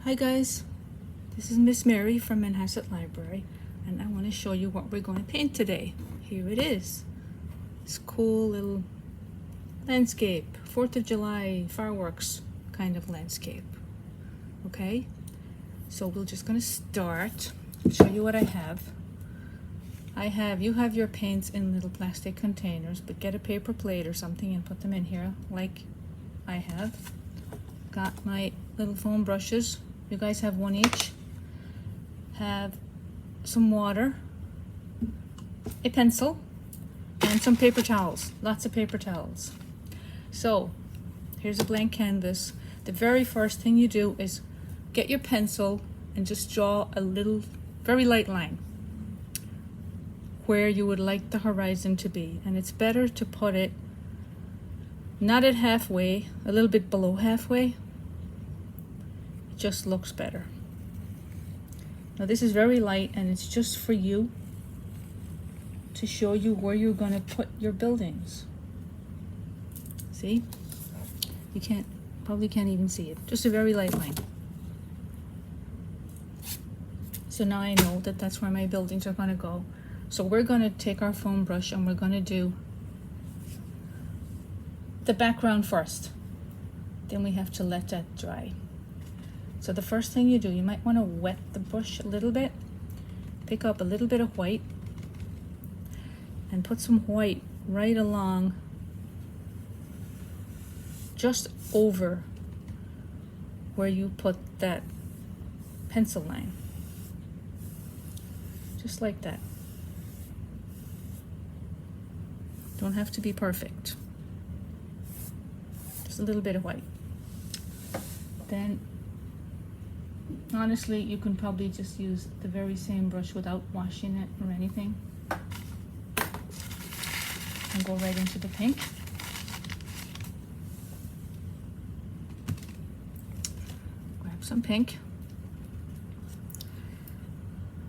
Hi guys, this is Miss Mary from Manhasset Library, and I want to show you what we're going to paint today. Here it is. This cool little landscape, 4th of July fireworks kind of landscape. Okay, so we're just going to start. Show you what I have. You have your paints in little plastic containers, but get a paper plate or something and put them in here like I have. Got my little foam brushes. You guys have one each. Have some water, a pencil, and some paper towels. Lots of paper towels. So here's a blank canvas. The very first thing you do is get your pencil and just draw a little, very light line where you would like the horizon to be. And it's better to put it not at halfway, a little bit below halfway. It just looks better. Now this is very light, and it's just for you to show you where you're going to put your buildings. See? You probably can't even see it. Just a very light line. So now I know that that's where my buildings are going to go. So we're going to take our foam brush and we're going to do the background first. Then we have to let that dry. So the first thing you do, you might want to wet the brush a little bit. Pick up a little bit of white and put some white right along, just over where you put that pencil line. Just like that. Don't have to be perfect. Just a little bit of white. Then honestly, you can probably just use the very same brush without washing it or anything. And go right into the pink. Grab some pink.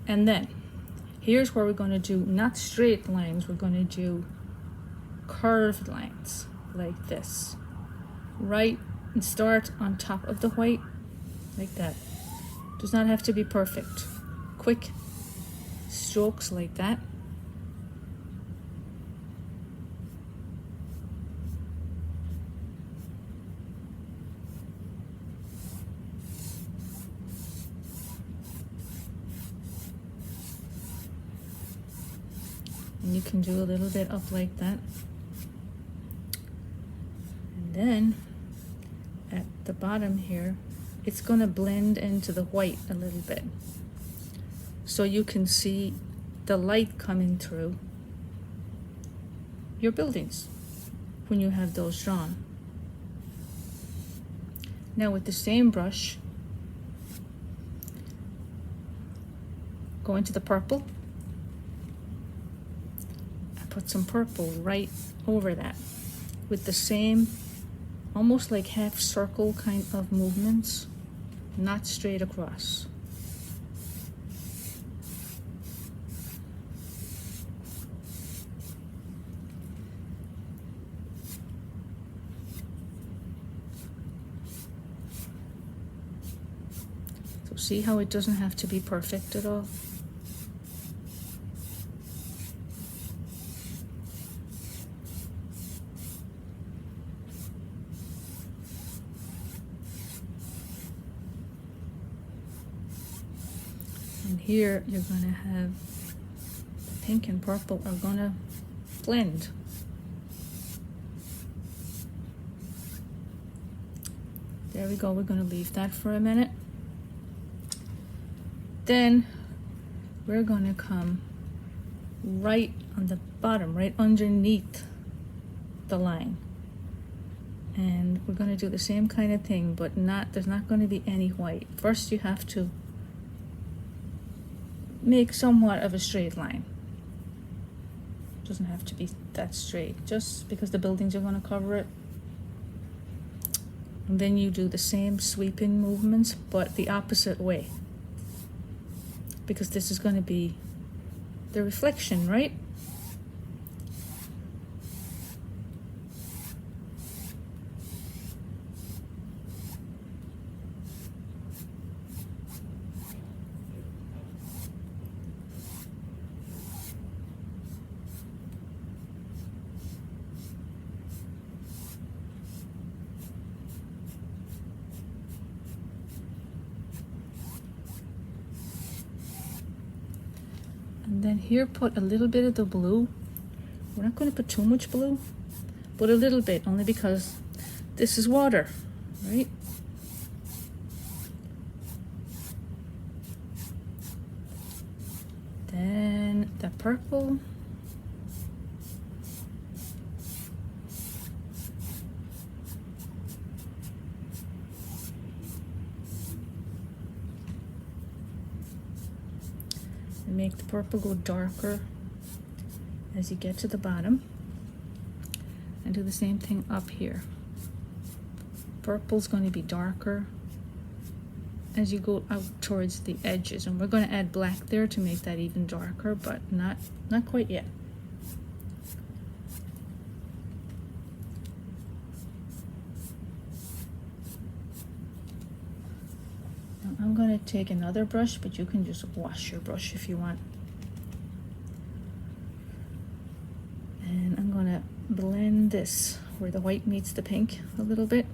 And then, here's where we're going to do not straight lines, we're going to do curved lines like this. Right, and start on top of the white, like that. Does not have to be perfect. Quick strokes like that. And you can do a little bit up like that. And then at the bottom here, it's going to blend into the white a little bit. So you can see the light coming through your buildings when you have those drawn. Now with the same brush, go into the purple and put some purple right over that with the same, almost like half circle kind of movements. Not straight across. So see how it doesn't have to be perfect at all? And here you're going to have the pink and purple are going to blend. There we go. We're going to leave that for a minute. Then we're going to come right on the bottom, right underneath the line. And we're going to do the same kind of thing, but there's not going to be any white. First you have to make somewhat of a straight line. Doesn't have to be that straight, just because the buildings are going to cover it. And then you do the same sweeping movements, but the opposite way, because this is going to be the reflection, right? And then here, put a little bit of the blue. We're not going to put too much blue, but a little bit, only because this is water, right? Then the purple. And make the purple go darker as you get to the bottom. And do the same thing up here. Purple's going to be darker as you go out towards the edges, and we're going to add black there to make that even darker, but not quite yet. Now I'm going to take another brush, but you can just wash your brush if you want. And I'm going to blend this where the white meets the pink a little bit.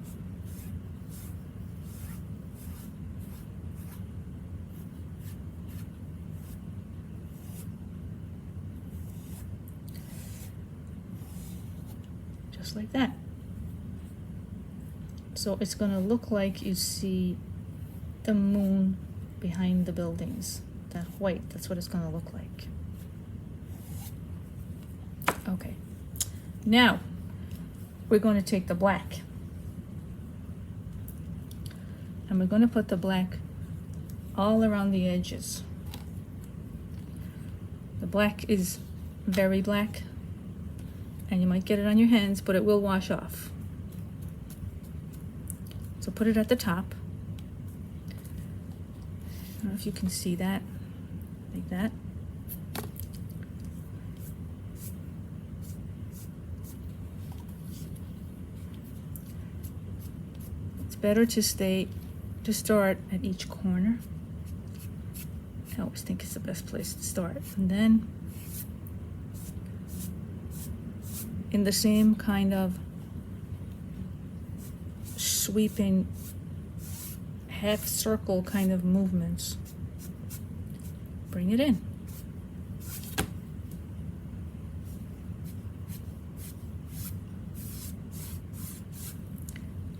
Just like that. So it's going to look like you see the moon behind the buildings. That white, that's what it's going to look like. Okay. Now, we're going to take the black. And we're going to put the black all around the edges. The black is very black, and you might get it on your hands, but it will wash off. So put it at the top. I don't know if you can see that, like that. It's better to start at each corner. I always think it's the best place to start. And then in the same kind of sweeping half circle kind of movements, bring it in.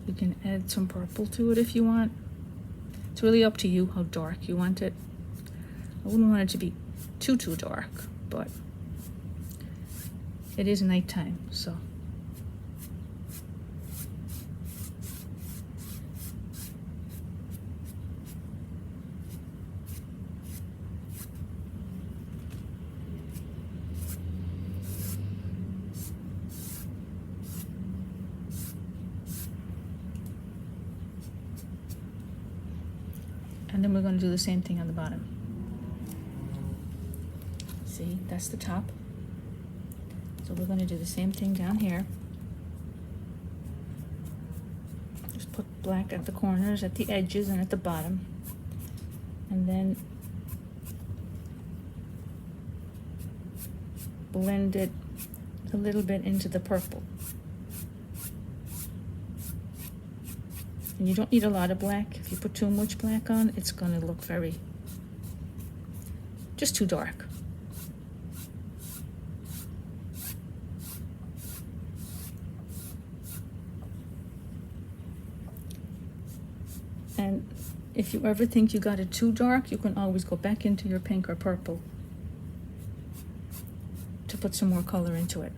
You can add some purple to it if you want. It's really up to you how dark you want it. I wouldn't want it to be too dark, but it is nighttime, so. And then we're going to do the same thing on the bottom. See, that's the top. So we're going to do the same thing down here. Just put black at the corners, at the edges, and at the bottom. And then blend it a little bit into the purple. And you don't need a lot of black. If you put too much black on, it's going to look just too dark. And if you ever think you got it too dark, you can always go back into your pink or purple to put some more color into it.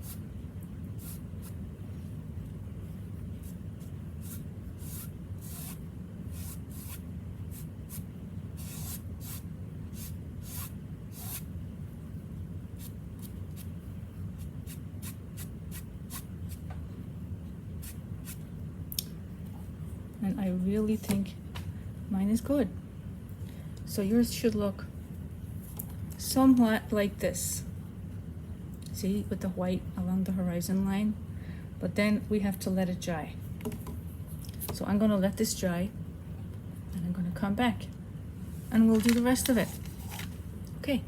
And I really think mine is good. So yours should look somewhat like this. See, with the white along the horizon line. But then we have to let it dry. So I'm going to let this dry, and I'm going to come back and we'll do the rest of it. Okay.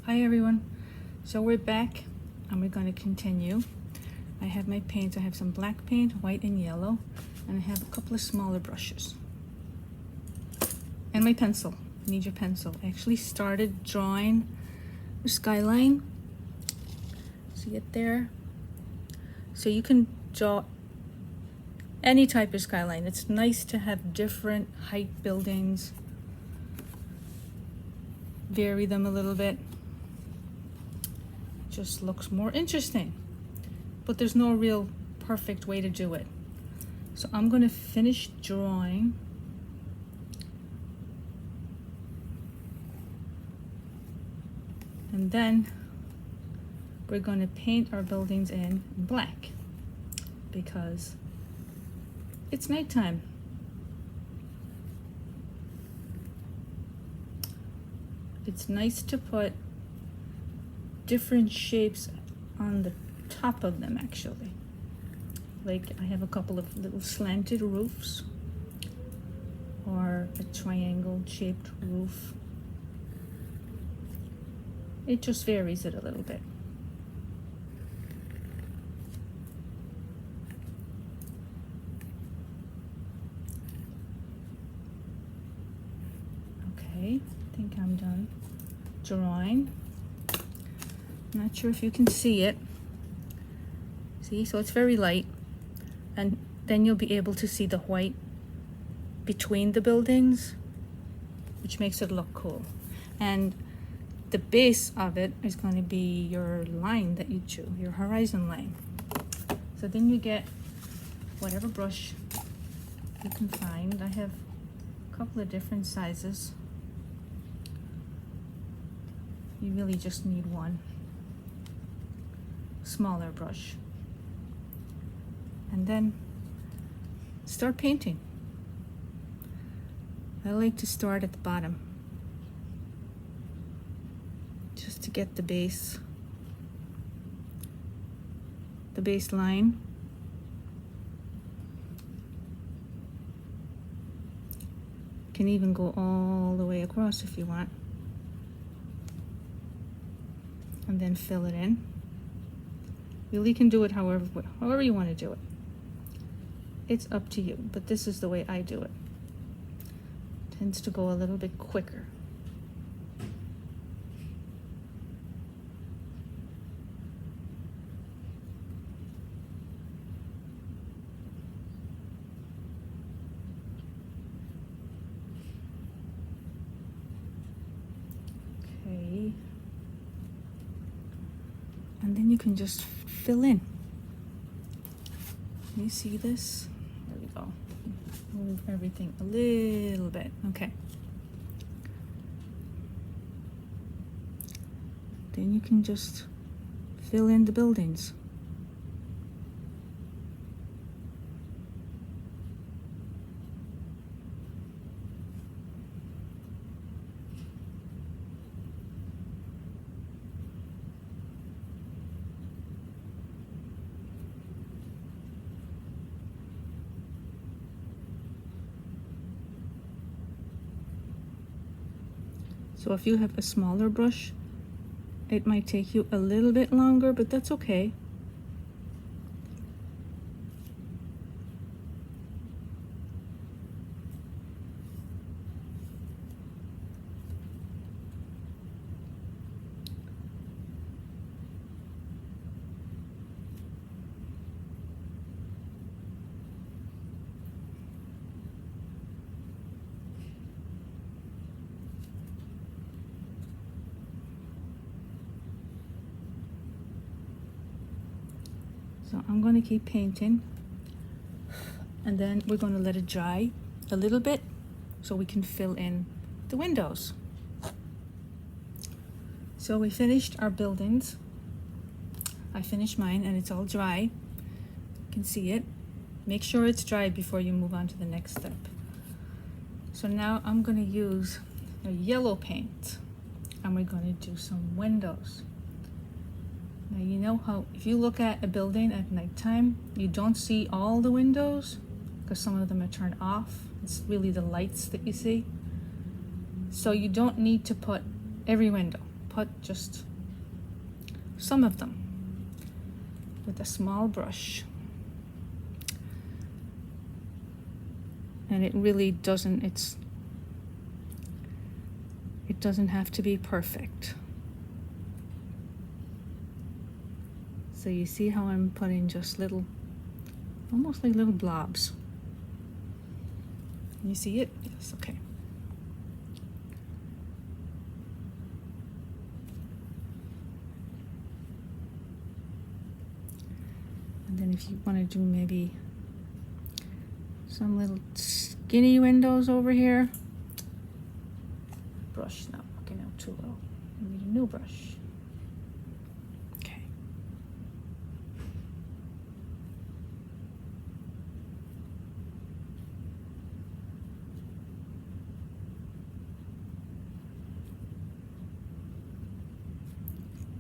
Hi everyone. So we're back and we're going to continue. I have my paint. I have some black paint, white and yellow, and I have a couple of smaller brushes and my pencil. you need your pencil. I actually started drawing the skyline. See it there? So you can draw any type of skyline. It's nice to have different height buildings, vary them a little bit. Just looks more interesting, but there's no real perfect way to do it. So I'm going to finish drawing. And then we're going to paint our buildings in black because it's nighttime. It's nice to put different shapes on the top of them, actually. Like I have a couple of little slanted roofs or a triangle shaped roof. It just varies it a little bit. Okay, I think I'm done drawing. Not sure if you can see it. See, so it's very light, and then you'll be able to see the white between the buildings, which makes it look cool. And the base of it is going to be your line that you drew, your horizon line. So then you get whatever brush you can find. I have a couple of different sizes. You really just need one smaller brush. And then start painting. I like to start at the bottom, just to get the base line. Can even go all the way across if you want, and then fill it in. You really can do it however you want to do it. It's up to you, but this is the way I do it. Tends to go a little bit quicker. Okay. And then you can just fill in. You see this? There we go. Move everything a little bit. Okay. Then you can just fill in the buildings. So if you have a smaller brush, it might take you a little bit longer, but that's okay. So I'm going to keep painting, and then we're going to let it dry a little bit so we can fill in the windows. So we finished our buildings. I finished mine and it's all dry. You can see it. Make sure it's dry before you move on to the next step. So now I'm going to use a yellow paint and we're going to do some windows. Now you know how if you look at a building at nighttime, you don't see all the windows because some of them are turned off. It's really the lights that you see. So you don't need to put every window. Put just some of them with a small brush. And it really doesn't, doesn't have to be perfect. So you see how I'm putting just little, almost like little blobs. You see it? Yes, okay. And then if you want to do maybe some little skinny windows over here. Brush not working out too well. I need a new brush. Okay.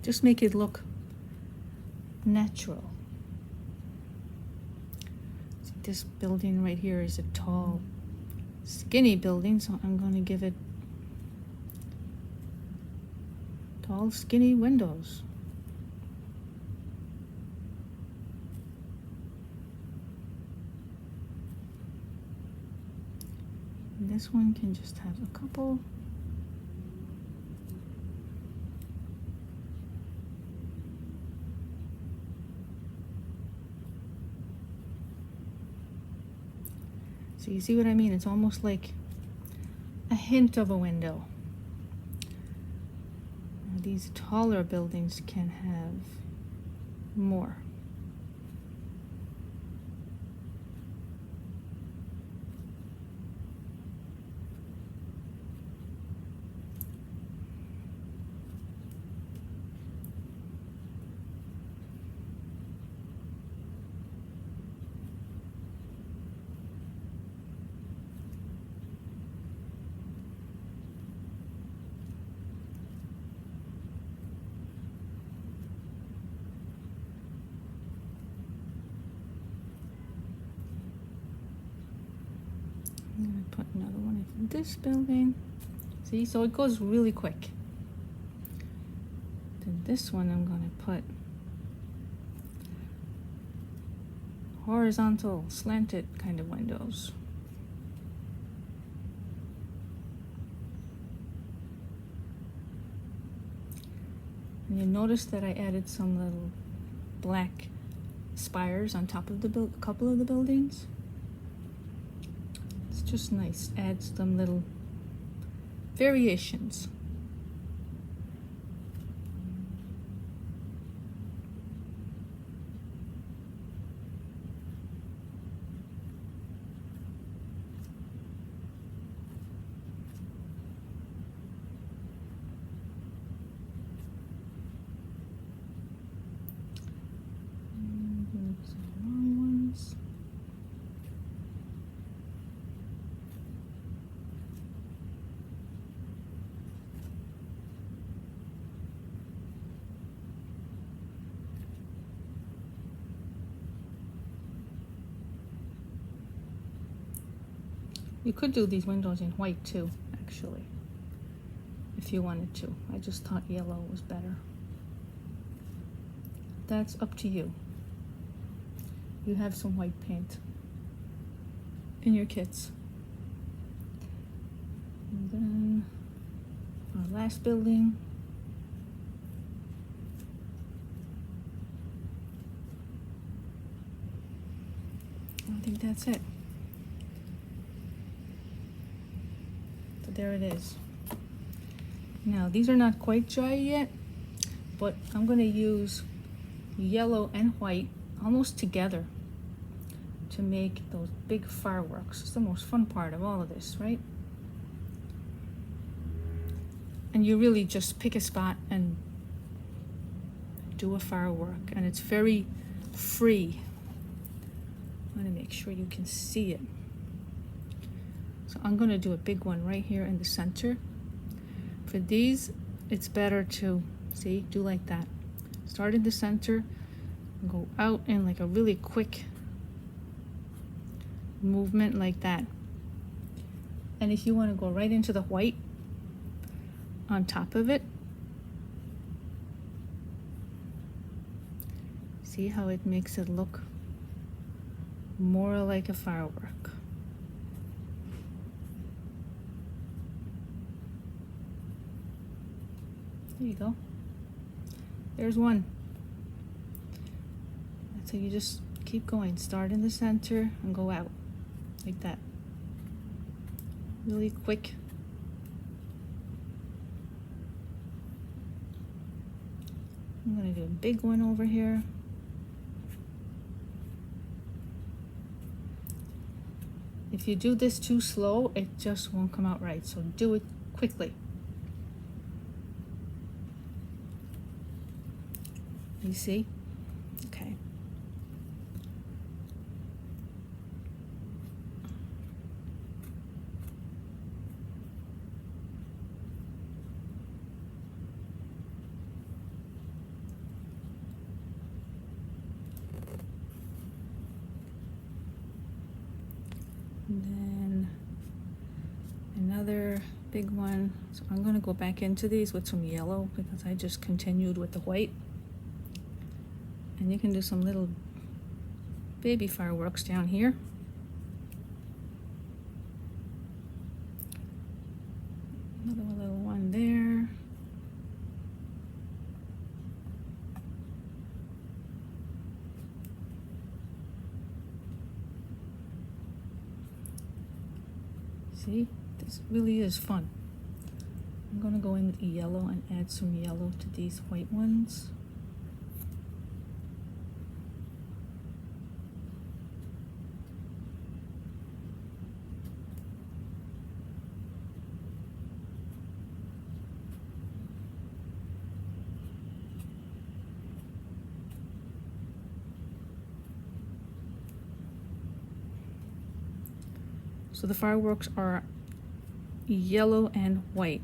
Just make it look natural. See, this building right here is a tall, skinny building, so I'm going to give it tall, skinny windows. And this one can just have a couple. So you see what I mean? It's almost like a hint of a window. Now, these taller buildings can have more. I'm going to put another one in this building. See, so it goes really quick. Then this one I'm going to put horizontal, slanted kind of windows. And you notice that I added some little black spires on top of the couple of the buildings. It's just nice, adds some little variations. Some long ones. You could do these windows in white too, actually, if you wanted to. I just thought yellow was better. That's up to you. You have some white paint in your kits. And then our last building. I think that's it. So there it is. Now these are not quite dry yet, but I'm going to use yellow and white almost together to make those big fireworks. It's the most fun part of all of this, right? And you really just pick a spot and do a firework, and it's very free. I'm going to make sure you can see it. So I'm going to do a big one right here in the center. For these, it's better to, see, do like that. Start in the center, go out in like a really quick movement like that. And if you want to go right into the white on top of it, see how it makes it look more like a firework. There you go. There's one. So you just keep going. Start in the center and go out like that. Really quick. I'm gonna do a big one over here. If you do this too slow, it just won't come out right. So do it quickly. You see? Okay. And then another big one. So I'm going to go back into these with some yellow because I just continued with the white. And you can do some little baby fireworks down here. Another little one there. See, this really is fun. I'm gonna go in with the yellow and add some yellow to these white ones. So the fireworks are yellow and white.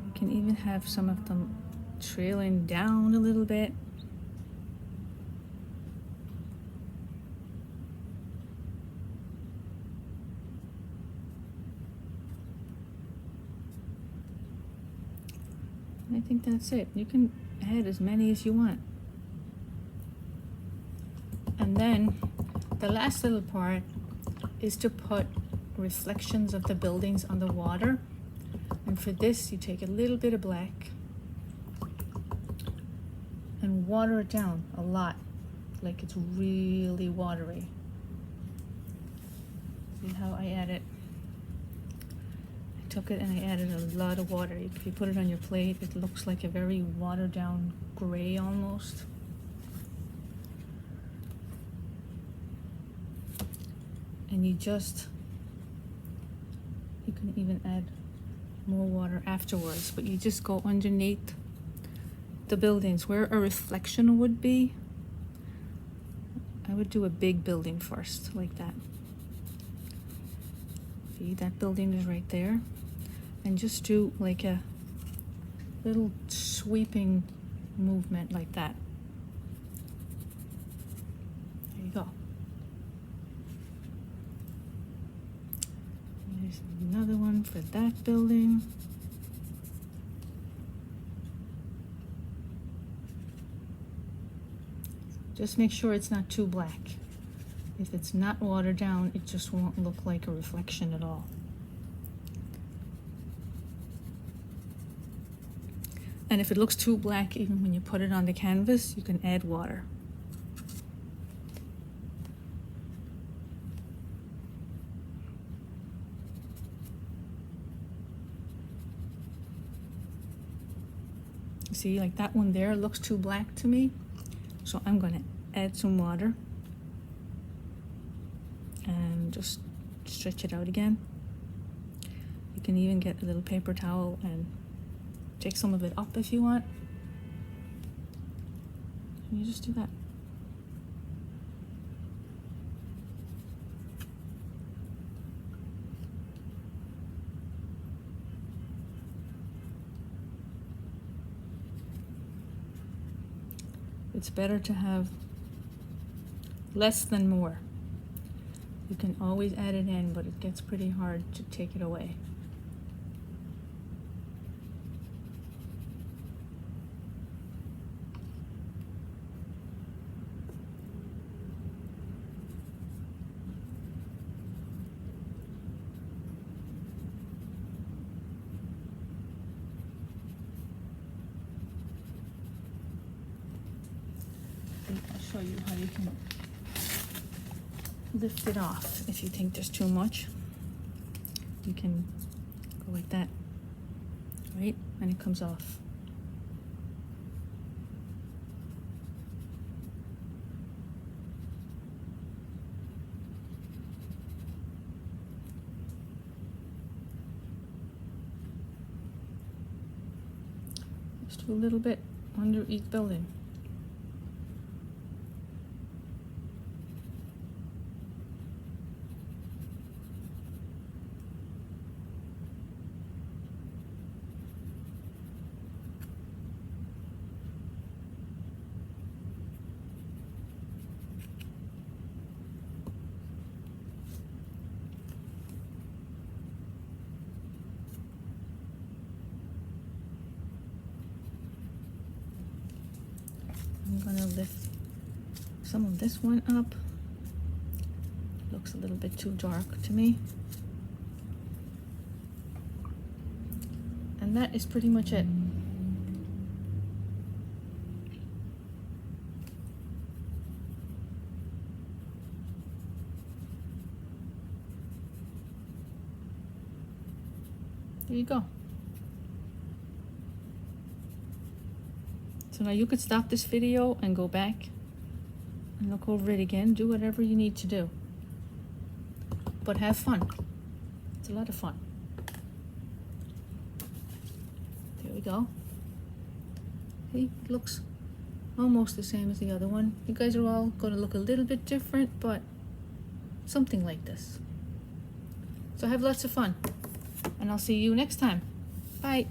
You can even have some of them trailing down a little bit. I think that's it. You can add as many as you want. And then the last little part is to put reflections of the buildings on the water. And for this, you take a little bit of black and water it down a lot, like it's really watery. See how I add it? Took it and I added a lot of water. If you put it on your plate, it looks like a very watered down gray almost. And you can even add more water afterwards, but you just go underneath the buildings where a reflection would be. I would do a big building first, like that. See, that building is right there. And just do like a little sweeping movement like that. There you go. There's another one for that building. Just make sure it's not too black. If it's not watered down, it just won't look like a reflection at all. And if it looks too black, even when you put it on the canvas, you can add water. See, like that one there looks too black to me. So I'm gonna add some water and just stretch it out again. You can even get a little paper towel and take some of it up if you want. And you just do that. It's better to have less than more. You can always add it in, but it gets pretty hard to take it away. show you how you can lift it off. If you think there's too much, you can go like that, right? And it comes off. Just do a little bit under each building. I'm gonna lift some of this one up. Looks a little bit too dark to me. And that is pretty much it. There you go. So now you could stop this video and go back and look over it again. Do whatever you need to do. But have fun. It's a lot of fun. There we go. See, it looks almost the same as the other one. You guys are all going to look a little bit different, but something like this. So have lots of fun. And I'll see you next time. Bye.